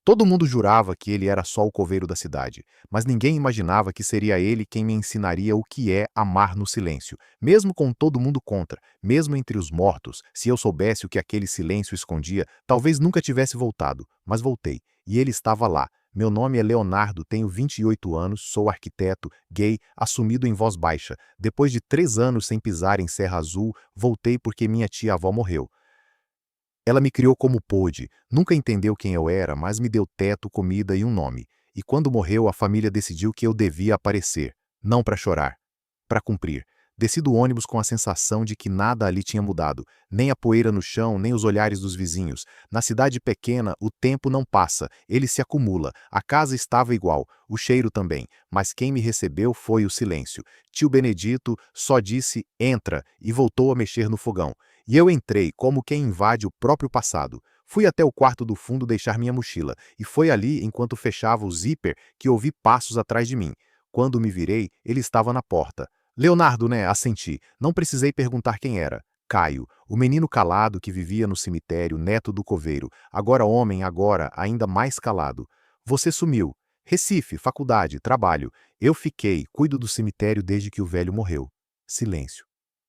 Todo mundo jurava que ele era só o coveiro da cidade, mas ninguém imaginava que seria ele quem me ensinaria o que é amar no silêncio, mesmo com todo mundo contra, mesmo entre os mortos. Se eu soubesse o que aquele silêncio escondia, talvez nunca tivesse voltado, mas voltei, e ele estava lá. Meu nome é Leonardo, tenho 28 anos, sou arquiteto, gay, assumido em voz baixa. Depois de 3 anos sem pisar em Serra Azul, voltei porque minha tia-avó morreu. Ela me criou como pôde, nunca entendeu quem eu era, mas me deu teto, comida e um nome. E quando morreu, a família decidiu que eu devia aparecer, não para chorar, para cumprir. Desci do ônibus com a sensação de que nada ali tinha mudado, nem a poeira no chão, nem os olhares dos vizinhos. Na cidade pequena, o tempo não passa, ele se acumula. A casa estava igual, o cheiro também, mas quem me recebeu foi o silêncio. Tio Benedito só disse entra e voltou a mexer no fogão. E eu entrei como quem invade o próprio passado. Fui até o quarto do fundo deixar minha mochila, e foi ali, enquanto fechava o zíper, que ouvi passos atrás de mim. Quando me virei, ele estava na porta. Leonardo, né? Assenti. Não precisei perguntar quem era. Caio, o menino calado que vivia no cemitério, neto do coveiro, agora homem, agora ainda mais calado. Você sumiu. Recife, faculdade, trabalho. Eu fiquei, cuido do cemitério desde que o velho morreu. Silêncio.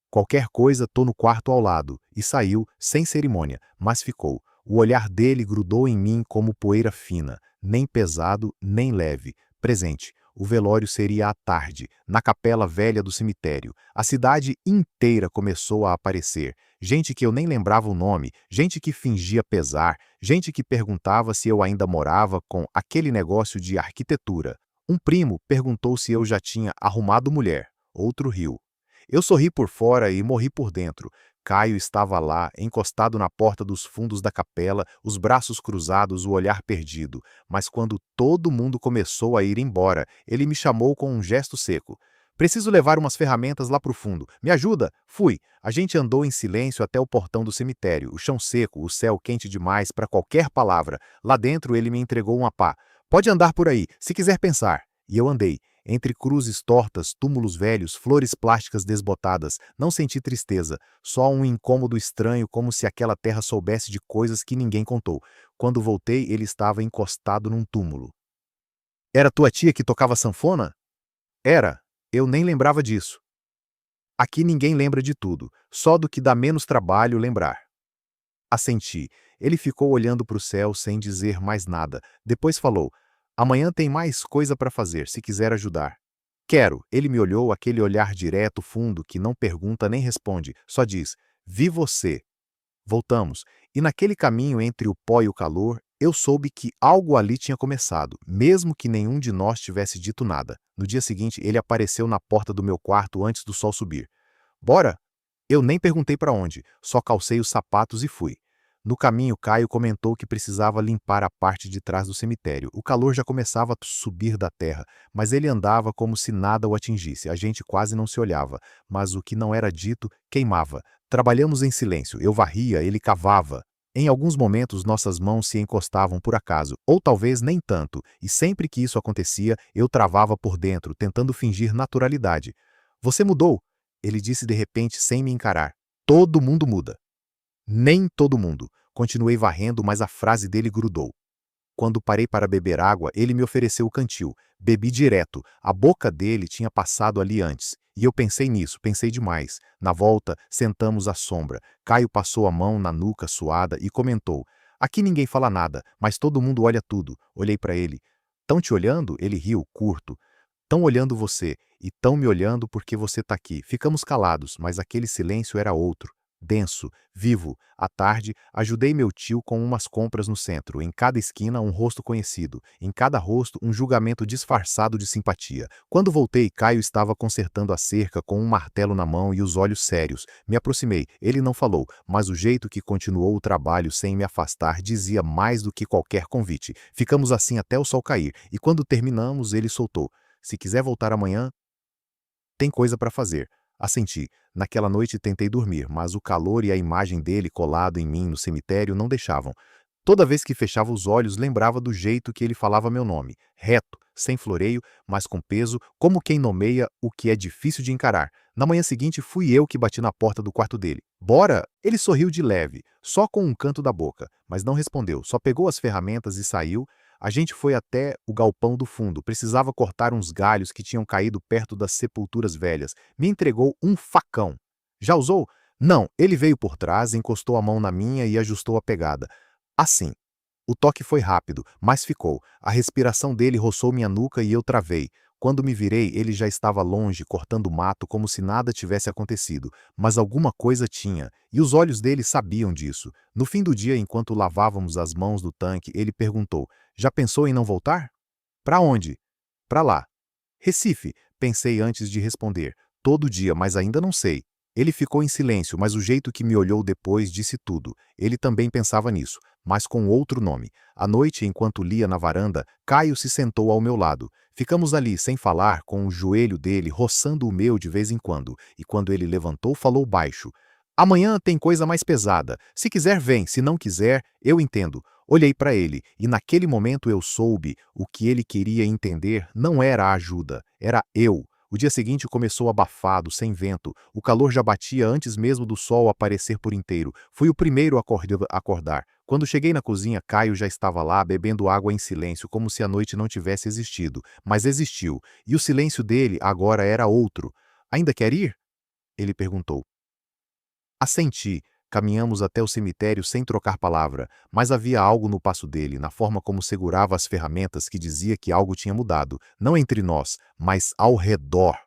Qualquer coisa, tô no quarto ao lado. E saiu, sem cerimônia, mas ficou. O olhar dele grudou em mim como poeira fina, nem pesado, nem leve. Presente. O velório seria à tarde, na capela velha do cemitério. A cidade inteira começou a aparecer. Gente que eu nem lembrava o nome, gente que fingia pesar, gente que perguntava se eu ainda morava com aquele negócio de arquitetura. Um primo perguntou se eu já tinha arrumado mulher. Outro riu. Eu sorri por fora e morri por dentro. Caio estava lá, encostado na porta dos fundos da capela, os braços cruzados, o olhar perdido. Mas quando todo mundo começou a ir embora, ele me chamou com um gesto seco. Preciso levar umas ferramentas lá pro fundo. Me ajuda? Fui. A gente andou em silêncio até o portão do cemitério, o chão seco, o céu quente demais para qualquer palavra. Lá dentro ele me entregou uma pá. Pode andar por aí, se quiser pensar. E eu andei. Entre cruzes tortas, túmulos velhos, flores plásticas desbotadas, não senti tristeza, só um incômodo estranho, como se aquela terra soubesse de coisas que ninguém contou. Quando voltei, ele estava encostado num túmulo. Era tua tia que tocava sanfona? Era. Eu nem lembrava disso. Aqui ninguém lembra de tudo, só do que dá menos trabalho lembrar. Assenti. Ele ficou olhando para o céu sem dizer mais nada. Depois falou: amanhã tem mais coisa para fazer, se quiser ajudar. Quero. Ele me olhou, aquele olhar direto, fundo, que não pergunta nem responde, só diz: vi você. Voltamos. E naquele caminho entre o pó e o calor, eu soube que algo ali tinha começado, mesmo que nenhum de nós tivesse dito nada. No dia seguinte, ele apareceu na porta do meu quarto antes do sol subir. Bora? Eu nem perguntei para onde, só calcei os sapatos e fui. No caminho, Caio comentou que precisava limpar a parte de trás do cemitério. O calor já começava a subir da terra, mas ele andava como se nada o atingisse. A gente quase não se olhava, mas o que não era dito queimava. Trabalhamos em silêncio. Eu varria, ele cavava. Em alguns momentos, nossas mãos se encostavam por acaso, ou talvez nem tanto, e sempre que isso acontecia, eu travava por dentro, tentando fingir naturalidade. Você mudou, ele disse de repente sem me encarar. Todo mundo muda. Nem todo mundo. Continuei varrendo, mas a frase dele grudou. Quando parei para beber água, ele me ofereceu o cantil. Bebi direto. A boca dele tinha passado ali antes. E eu pensei nisso, pensei demais. Na volta, sentamos à sombra. Caio passou a mão na nuca suada e comentou: aqui ninguém fala nada, mas todo mundo olha tudo. Olhei para ele. Tão te olhando? Ele riu, curto. Tão olhando você, e tão me olhando porque você tá aqui. Ficamos calados, mas aquele silêncio era outro. Denso, vivo. À tarde, ajudei meu tio com umas compras no centro. Em cada esquina, um rosto conhecido. Em cada rosto, um julgamento disfarçado de simpatia. Quando voltei, Caio estava consertando a cerca com um martelo na mão e os olhos sérios. Me aproximei. Ele não falou, mas o jeito que continuou o trabalho sem me afastar dizia mais do que qualquer convite. Ficamos assim até o sol cair, e quando terminamos, ele soltou: se quiser voltar amanhã, tem coisa para fazer. Assenti. Naquela noite tentei dormir, mas o calor e a imagem dele colado em mim no cemitério não deixavam. Toda vez que fechava os olhos, lembrava do jeito que ele falava meu nome, reto, sem floreio, mas com peso, como quem nomeia o que é difícil de encarar. Na manhã seguinte, fui eu que bati na porta do quarto dele. Bora! Ele sorriu de leve, só com um canto da boca, mas não respondeu, só pegou as ferramentas e saiu. A gente foi até o galpão do fundo. Precisava cortar uns galhos que tinham caído perto das sepulturas velhas. Me entregou um facão. Já usou? Não. Ele veio por trás, encostou a mão na minha e ajustou a pegada. Assim. O toque foi rápido, mas ficou. A respiração dele roçou minha nuca e eu travei. Quando me virei, ele já estava longe, cortando o mato como se nada tivesse acontecido. Mas alguma coisa tinha, e os olhos dele sabiam disso. No fim do dia, enquanto lavávamos as mãos do tanque, ele perguntou: Já pensou em não voltar? Para onde? Para lá. Recife, pensei antes de responder. Todo dia, mas ainda não sei. Ele ficou em silêncio, mas o jeito que me olhou depois disse tudo. Ele também pensava nisso, mas com outro nome. À noite, enquanto lia na varanda, Caio se sentou ao meu lado. Ficamos ali, sem falar, com o joelho dele roçando o meu de vez em quando, e quando ele levantou, falou baixo. Amanhã tem coisa mais pesada. Se quiser, vem. Se não quiser, eu entendo. Olhei para ele, e naquele momento eu soube o que ele queria entender não era a ajuda, era eu. O dia seguinte começou abafado, sem vento. O calor já batia antes mesmo do sol aparecer por inteiro. Fui o primeiro a acordar. Quando cheguei na cozinha, Caio já estava lá, bebendo água em silêncio, como se a noite não tivesse existido. Mas existiu, e o silêncio dele agora era outro. Ainda quer ir? Ele perguntou. Assenti. Caminhamos até o cemitério sem trocar palavra, mas havia algo no passo dele, na forma como segurava as ferramentas que dizia que algo tinha mudado, não entre nós, mas ao redor.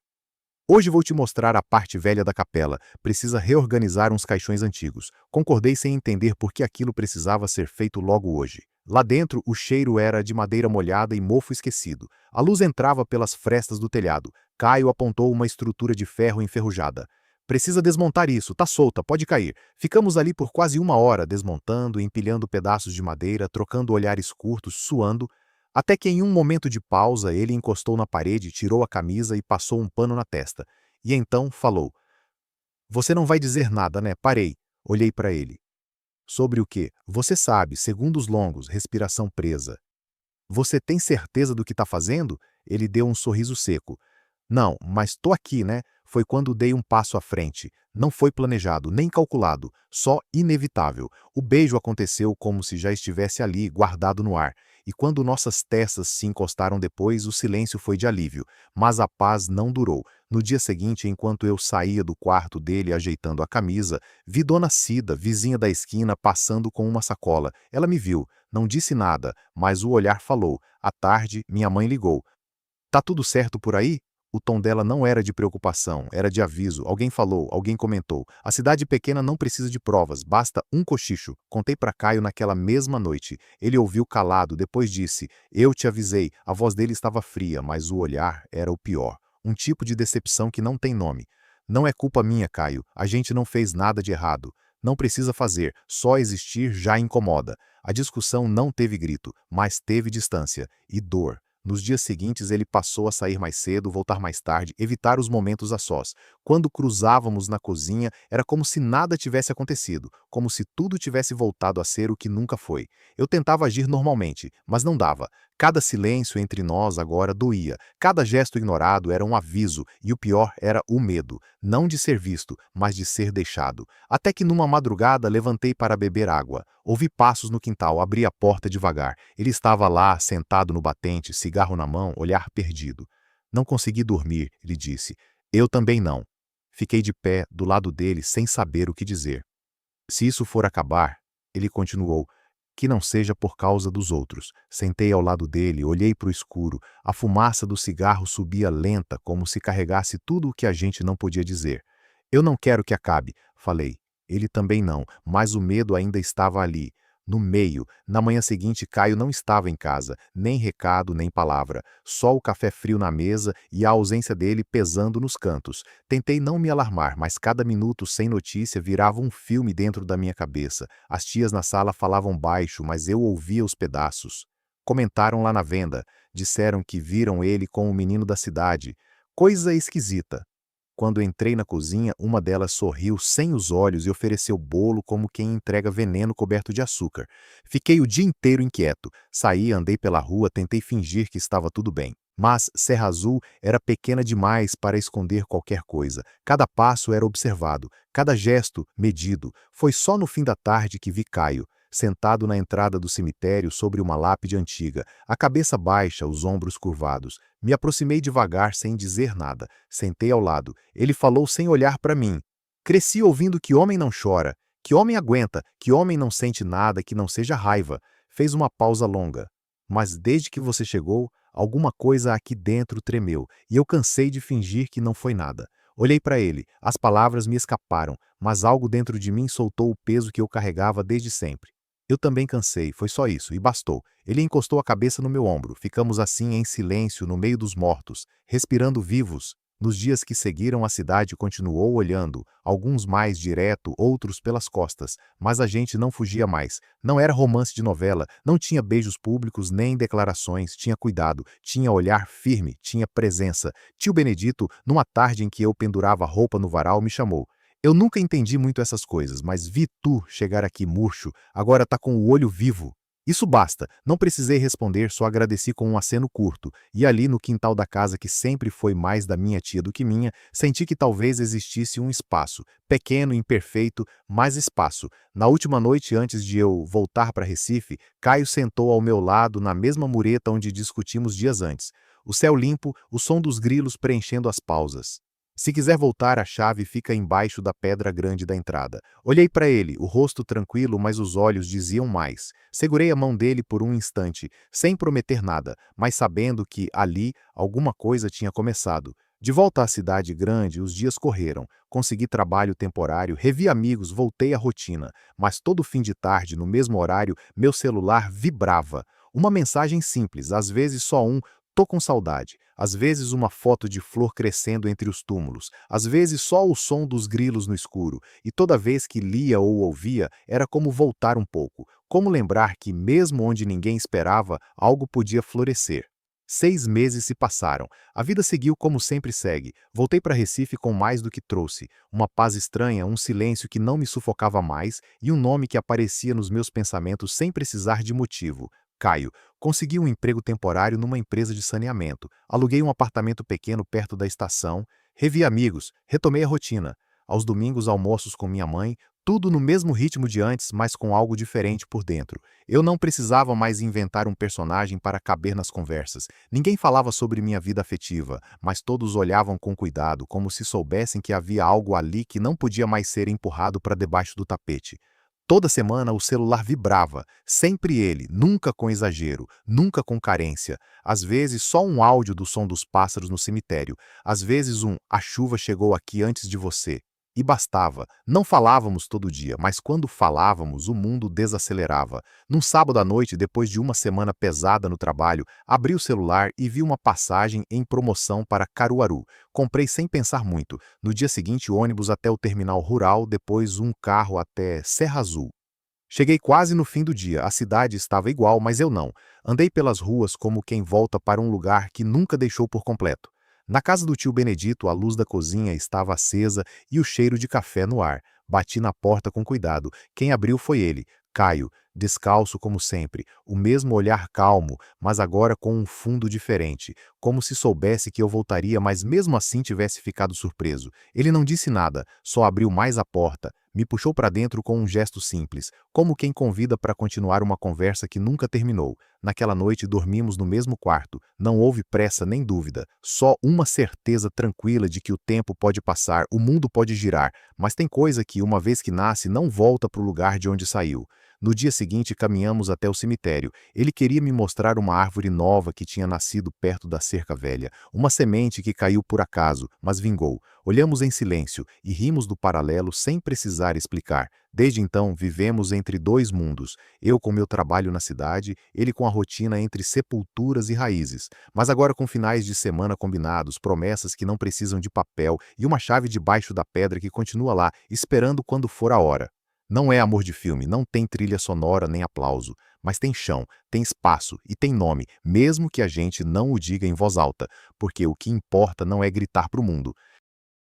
Hoje vou te mostrar a parte velha da capela. Precisa reorganizar uns caixões antigos. Concordei sem entender por que aquilo precisava ser feito logo hoje. Lá dentro, o cheiro era de madeira molhada e mofo esquecido. A luz entrava pelas frestas do telhado. Caio apontou uma estrutura de ferro enferrujada. Precisa desmontar isso, tá solta, pode cair. Ficamos ali por quase uma hora, desmontando, empilhando pedaços de madeira, trocando olhares curtos, suando, até que em um momento de pausa ele encostou na parede, tirou a camisa e passou um pano na testa. E então falou: Você não vai dizer nada, né? Parei. Olhei para ele. Sobre o quê? Você sabe, segundos longos, respiração presa. Você tem certeza do que está fazendo? Ele deu um sorriso seco. Não, mas tô aqui, né? Foi quando dei um passo à frente. Não foi planejado, nem calculado, só inevitável. O beijo aconteceu como se já estivesse ali, guardado no ar. E quando nossas testas se encostaram depois, o silêncio foi de alívio. Mas a paz não durou. No dia seguinte, enquanto eu saía do quarto dele ajeitando a camisa, vi Dona Cida, vizinha da esquina, passando com uma sacola. Ela me viu, não disse nada, mas o olhar falou. À tarde, minha mãe ligou. Tá tudo certo por aí? O tom dela não era de preocupação, era de aviso. Alguém falou, alguém comentou. A cidade pequena não precisa de provas, basta um cochicho. Contei para Caio naquela mesma noite. Ele ouviu calado, depois disse: Eu te avisei. A voz dele estava fria, mas o olhar era o pior. Um tipo de decepção que não tem nome. Não é culpa minha, Caio. A gente não fez nada de errado. Não precisa fazer, só existir já incomoda. A discussão não teve grito, mas teve distância e dor. Nos dias seguintes ele passou a sair mais cedo, voltar mais tarde, evitar os momentos a sós. Quando cruzávamos na cozinha, era como se nada tivesse acontecido, como se tudo tivesse voltado a ser o que nunca foi. Eu tentava agir normalmente, mas não dava. Cada silêncio entre nós agora doía. Cada gesto ignorado era um aviso, e o pior era o medo, não de ser visto, mas de ser deixado. Até que numa madrugada levantei para beber água. Ouvi passos no quintal, abri a porta devagar. Ele estava lá, sentado no batente, cigarro na mão, olhar perdido. Não consegui dormir, ele disse. Eu também não. Fiquei de pé, do lado dele, sem saber o que dizer. Se isso for acabar, ele continuou, que não seja por causa dos outros. Sentei ao lado dele, olhei para o escuro. A fumaça do cigarro subia lenta, como se carregasse tudo o que a gente não podia dizer. Eu não quero que acabe, falei. Ele também não, mas o medo ainda estava ali, no meio. Na manhã seguinte, Caio não estava em casa, nem recado, nem palavra. Só o café frio na mesa e a ausência dele pesando nos cantos. Tentei não me alarmar, mas cada minuto sem notícia virava um filme dentro da minha cabeça. As tias na sala falavam baixo, mas eu ouvia os pedaços. Comentaram lá na venda. Disseram que viram ele com o menino da cidade. Coisa esquisita. Quando entrei na cozinha, uma delas sorriu sem os olhos e ofereceu bolo como quem entrega veneno coberto de açúcar. Fiquei o dia inteiro inquieto. Saí, andei pela rua, tentei fingir que estava tudo bem. Mas Serra Azul era pequena demais para esconder qualquer coisa. Cada passo era observado, cada gesto medido. Foi só no fim da tarde que vi Caio. sentado na entrada do cemitério sobre uma lápide antiga, a cabeça baixa, os ombros curvados. Me aproximei devagar sem dizer nada. Sentei ao lado. Ele falou sem olhar para mim. Cresci ouvindo que homem não chora, que homem aguenta, que homem não sente nada que não seja raiva. Fez uma pausa longa. Mas desde que você chegou, alguma coisa aqui dentro tremeu, e eu cansei de fingir que não foi nada. Olhei para ele, as palavras me escaparam, mas algo dentro de mim soltou o peso que eu carregava desde sempre. Eu também cansei, foi só isso, e bastou. Ele encostou a cabeça no meu ombro, ficamos assim em silêncio no meio dos mortos, respirando vivos. Nos dias que seguiram, a cidade continuou olhando, alguns mais direto, outros pelas costas, mas a gente não fugia mais. Não era romance de novela, não tinha beijos públicos nem declarações, tinha cuidado, tinha olhar firme, tinha presença. Tio Benedito, numa tarde em que eu pendurava roupa no varal, me chamou. Eu nunca entendi muito essas coisas, mas vi tu chegar aqui murcho, agora tá com o olho vivo. Isso basta, não precisei responder, só agradeci com um aceno curto, e ali no quintal da casa que sempre foi mais da minha tia do que minha, senti que talvez existisse um espaço, pequeno, imperfeito, mas espaço. Na última noite antes de eu voltar para Recife, Caio sentou ao meu lado na mesma mureta onde discutimos dias antes. O céu limpo, o som dos grilos preenchendo as pausas. Se quiser voltar, a chave fica embaixo da pedra grande da entrada. Olhei para ele, o rosto tranquilo, mas os olhos diziam mais. Segurei a mão dele por um instante, sem prometer nada, mas sabendo que ali alguma coisa tinha começado. De volta à cidade grande, os dias correram. Consegui trabalho temporário, revi amigos, voltei à rotina. Mas todo fim de tarde, no mesmo horário, meu celular vibrava. Uma mensagem simples, às vezes só um: tô com saudade. Às vezes uma foto de flor crescendo entre os túmulos, às vezes só o som dos grilos no escuro, e toda vez que lia ou ouvia, era como voltar um pouco, como lembrar que, mesmo onde ninguém esperava, algo podia florescer. 6 meses se passaram. A vida seguiu como sempre segue. Voltei para Recife com mais do que trouxe. Uma paz estranha, um silêncio que não me sufocava mais e um nome que aparecia nos meus pensamentos sem precisar de motivo. Caio. Consegui um emprego temporário numa empresa de saneamento. Aluguei um apartamento pequeno perto da estação. Revi amigos. Retomei a rotina. Aos domingos, almoços com minha mãe. Tudo no mesmo ritmo de antes, mas com algo diferente por dentro. Eu não precisava mais inventar um personagem para caber nas conversas. Ninguém falava sobre minha vida afetiva, mas todos olhavam com cuidado, como se soubessem que havia algo ali que não podia mais ser empurrado para debaixo do tapete. Toda semana o celular vibrava, sempre ele, nunca com exagero, nunca com carência. Às vezes só um áudio do som dos pássaros no cemitério, às vezes a chuva chegou aqui antes de você. E bastava. Não falávamos todo dia, mas quando falávamos, o mundo desacelerava. Num sábado à noite, depois de uma semana pesada no trabalho, abri o celular e vi uma passagem em promoção para Caruaru. Comprei sem pensar muito. No dia seguinte, ônibus até o terminal rural, depois um carro até Serra Azul. Cheguei quase no fim do dia, a cidade estava igual, mas eu não. Andei pelas ruas como quem volta para um lugar que nunca deixou por completo. Na casa do tio Benedito, a luz da cozinha estava acesa e o cheiro de café no ar. Bati na porta com cuidado. Quem abriu foi ele, Caio, descalço como sempre, o mesmo olhar calmo, mas agora com um fundo diferente, como se soubesse que eu voltaria, mas mesmo assim tivesse ficado surpreso. Ele não disse nada, só abriu mais a porta. Me puxou para dentro com um gesto simples, como quem convida para continuar uma conversa que nunca terminou. Naquela noite dormimos no mesmo quarto. Não houve pressa nem dúvida, só uma certeza tranquila de que o tempo pode passar, o mundo pode girar, mas tem coisa que, uma vez que nasce, não volta para o lugar de onde saiu. No dia seguinte, caminhamos até o cemitério. Ele queria me mostrar uma árvore nova que tinha nascido perto da cerca velha, uma semente que caiu por acaso, mas vingou. Olhamos em silêncio e rimos do paralelo sem precisar explicar. Desde então, vivemos entre dois mundos, eu com meu trabalho na cidade, ele com a rotina entre sepulturas e raízes, mas agora com finais de semana combinados, promessas que não precisam de papel e uma chave debaixo da pedra que continua lá, esperando quando for a hora. Não é amor de filme, não tem trilha sonora nem aplauso, mas tem chão, tem espaço e tem nome, mesmo que a gente não o diga em voz alta, porque o que importa não é gritar para o mundo.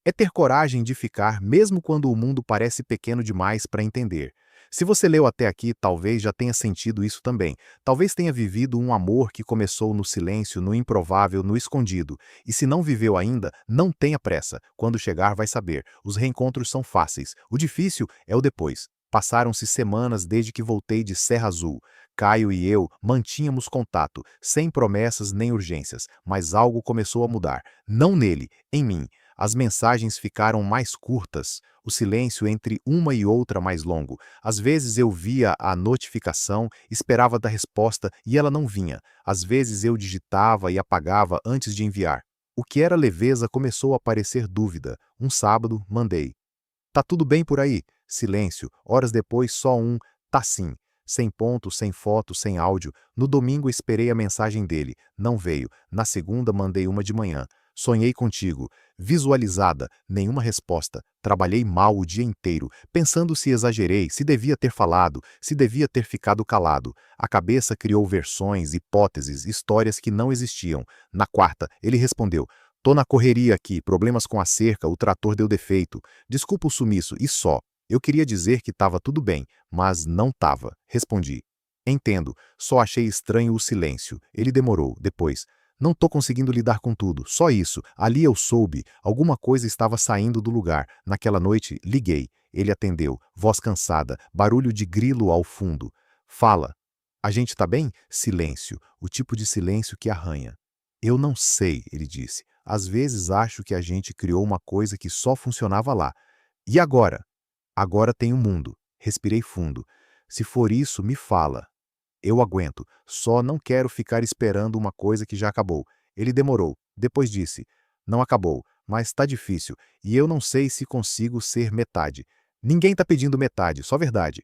É ter coragem de ficar mesmo quando o mundo parece pequeno demais para entender. Se você leu até aqui, talvez já tenha sentido isso também. Talvez tenha vivido um amor que começou no silêncio, no improvável, no escondido. E se não viveu ainda, não tenha pressa. Quando chegar, vai saber. Os reencontros são fáceis. O difícil é o depois. Passaram-se semanas desde que voltei de Serra Azul. Caio e eu mantínhamos contato, sem promessas nem urgências, mas algo começou a mudar. Não nele, em mim. As mensagens ficaram mais curtas, o silêncio entre uma e outra mais longo. Às vezes eu via a notificação, esperava da resposta e ela não vinha. Às vezes eu digitava e apagava antes de enviar. O que era leveza começou a parecer dúvida. Um sábado, mandei: "Tá tudo bem por aí?" Silêncio. Horas depois, só um "tá sim." Sem ponto, sem foto, sem áudio. No domingo esperei a mensagem dele. Não veio. Na segunda mandei uma de manhã. "Sonhei contigo." Visualizada. Nenhuma resposta. Trabalhei mal o dia inteiro, pensando se exagerei, se devia ter falado, se devia ter ficado calado. A cabeça criou versões, hipóteses, histórias que não existiam. Na quarta, ele respondeu: "Tô na correria aqui, problemas com a cerca, o trator deu defeito. Desculpa o sumiço, e só. Eu queria dizer que estava tudo bem, mas não estava." Respondi: "Entendo, só achei estranho o silêncio." Ele demorou, depois: "Não tô conseguindo lidar com tudo, só isso." Ali eu soube, alguma coisa estava saindo do lugar. Naquela noite, liguei. Ele atendeu, voz cansada, barulho de grilo ao fundo. "Fala." "A gente tá bem?" Silêncio, o tipo de silêncio que arranha. "Eu não sei," ele disse. "Às vezes acho que a gente criou uma coisa que só funcionava lá. E agora?" "Agora tem o mundo." Respirei fundo. "Se for isso, me fala." "Eu aguento, só não quero ficar esperando uma coisa que já acabou." Ele demorou, depois disse: "Não acabou, mas tá difícil, e eu não sei se consigo ser metade." "Ninguém tá pedindo metade, só verdade."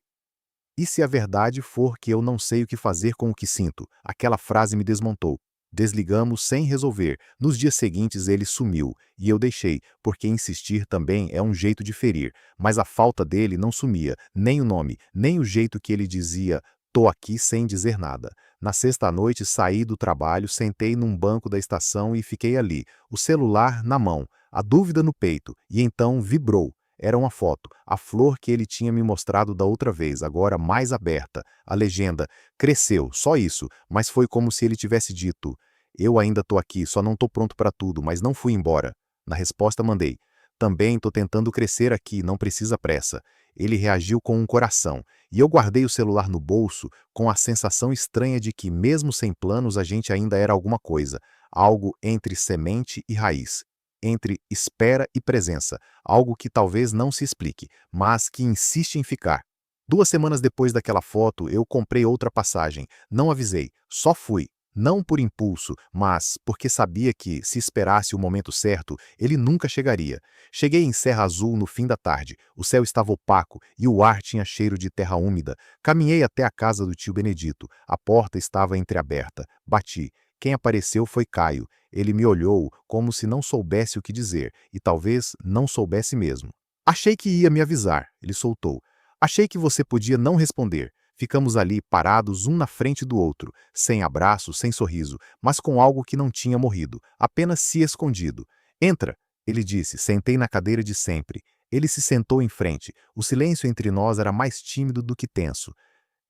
"E se a verdade for que eu não sei o que fazer com o que sinto?" Aquela frase me desmontou. Desligamos sem resolver. Nos dias seguintes ele sumiu, e eu deixei, porque insistir também é um jeito de ferir. Mas a falta dele não sumia, nem o nome, nem o jeito que ele dizia: "Tô aqui", sem dizer nada. Na sexta à noite saí do trabalho, sentei num banco da estação e fiquei ali, o celular na mão, a dúvida no peito, e então vibrou. Era uma foto, a flor que ele tinha me mostrado da outra vez, agora mais aberta. A legenda: "Cresceu", só isso, mas foi como se ele tivesse dito: "Eu ainda tô aqui, só não tô pronto para tudo, mas não fui embora." Na resposta mandei: "Também tô tentando crescer aqui, não precisa pressa." Ele reagiu com um coração, e eu guardei o celular no bolso com a sensação estranha de que, mesmo sem planos, a gente ainda era alguma coisa, algo entre semente e raiz, entre espera e presença, algo que talvez não se explique, mas que insiste em ficar. 2 semanas depois daquela foto, eu comprei outra passagem. Não avisei, só fui. Não por impulso, mas porque sabia que, se esperasse o momento certo, ele nunca chegaria. Cheguei em Serra Azul no fim da tarde. O céu estava opaco e o ar tinha cheiro de terra úmida. Caminhei até a casa do tio Benedito. A porta estava entreaberta. Bati. Quem apareceu foi Caio. Ele me olhou como se não soubesse o que dizer, e talvez não soubesse mesmo. "Achei que ia me avisar." Ele soltou. "Achei que você podia não responder." Ficamos ali, parados um na frente do outro, sem abraço, sem sorriso, mas com algo que não tinha morrido, apenas se escondido. "Entra," ele disse. Sentei na cadeira de sempre. Ele se sentou em frente. O silêncio entre nós era mais tímido do que tenso.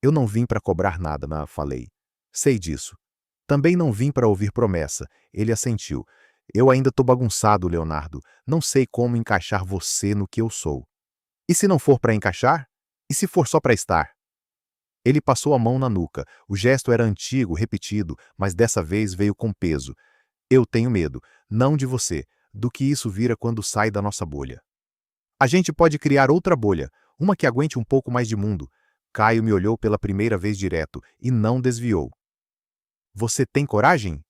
"Eu não vim para cobrar nada," falei. "Sei disso." "Também não vim para ouvir promessa." Ele assentiu. "Eu ainda tô bagunçado, Leonardo. Não sei como encaixar você no que eu sou." "E se não for para encaixar? E se for só para estar?" Ele passou a mão na nuca. O gesto era antigo, repetido, mas dessa vez veio com peso. "Eu tenho medo, não de você, do que isso vira quando sai da nossa bolha. A gente pode criar outra bolha, uma que aguente um pouco mais de mundo." Caio me olhou pela primeira vez direto e não desviou. "Você tem coragem?"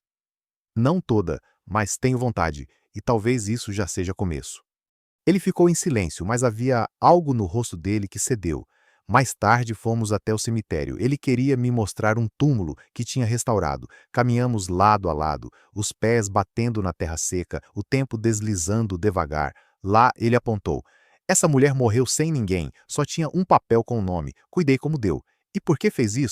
"Não toda, mas tenho vontade, e talvez isso já seja começo." Ele ficou em silêncio, mas havia algo no rosto dele que cedeu. Mais tarde fomos até o cemitério. Ele queria me mostrar um túmulo que tinha restaurado. Caminhamos lado a lado, os pés batendo na terra seca, o tempo deslizando devagar. Lá ele apontou: "Essa mulher morreu sem ninguém, só tinha um papel com o nome. Cuidei como deu." "E por que fez isso?"